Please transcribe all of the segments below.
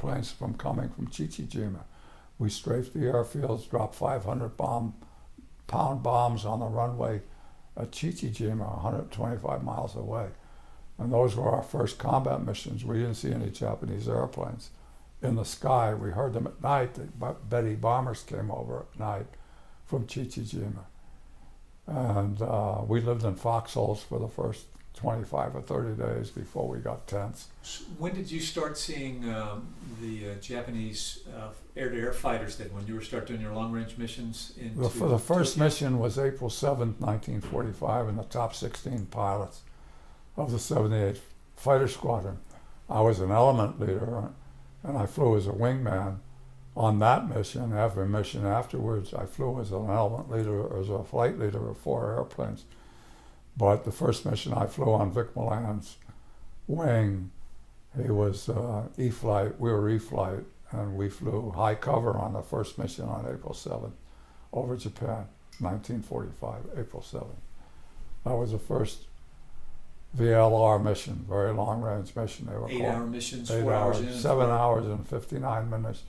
airplanes from coming from Chichijima. We strafed the airfields, dropped 500-pound bombs on the runway at Chichijima, 125 miles away. And those were our first combat missions. We didn't see any Japanese airplanes in the sky. We heard them at night. The Betty bombers came over at night from Chichijima. And we lived in foxholes for the first 25 or 30 days before we got tents. When did you start seeing the Japanese air-to-air fighters then, when you were start doing your long-range missions? The first mission was April 7th, 1945, and the top 16 pilots of the 78th Fighter Squadron. I was an element leader, and I flew as a wingman on that mission. Every mission afterwards, I flew as an element leader, as a flight leader of 4 airplanes. But the first mission I flew on Vic Milan's wing, he was E-flight, we were E-flight, and we flew high cover on the first mission on April 7th over Japan, 1945, April 7th. That was the first VLR mission, very long-range mission. They were 8-hour missions, 8 4 hours hours, in, 7 hours and 59 minutes,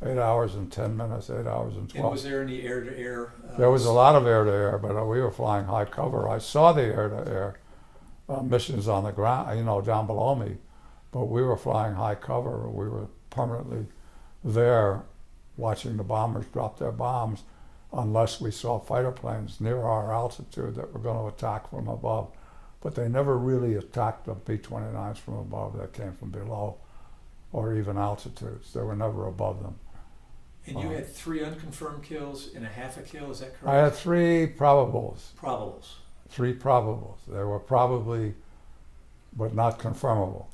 8 hours and 10 minutes, 8 hours and 12. And was there any air-to-air? There was a lot of air-to-air, but we were flying high cover. I saw the air-to-air missions on the ground, down below me, but we were flying high cover. We were permanently there watching the bombers drop their bombs unless we saw fighter planes near our altitude that were going to attack from above. But they never really attacked the B-29s from above. They came from below or even altitudes. They were never above them. And you had 3 unconfirmed kills and a half a kill, is that correct? I had 3 probables. Probables. 3 probables. They were probably, but not confirmable.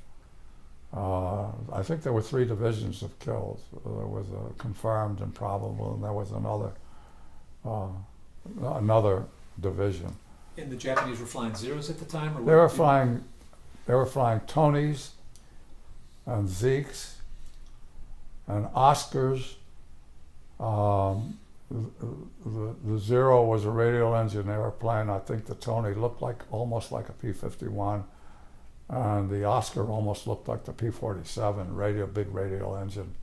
I think there were 3 divisions of kills. There was a confirmed and probable, and there was another division. And the Japanese were flying Zeros at the time, or They were flying Tonys and Zeeks and Oscars. The Zero was a radial engine airplane. I think the Tony looked almost like a P-51, and the Oscar almost looked like the P-47, big radial engine.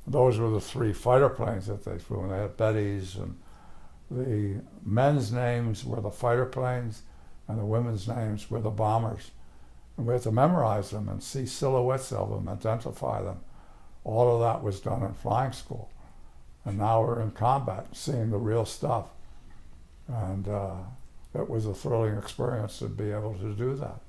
Those were the 3 fighter planes that they flew, and they had Bettys, and the men's names were the fighter planes, and the women's names were the bombers. And we had to memorize them and see silhouettes of them, identify them. All of that was done in flying school. And now we're in combat, seeing the real stuff. And it was a thrilling experience to be able to do that.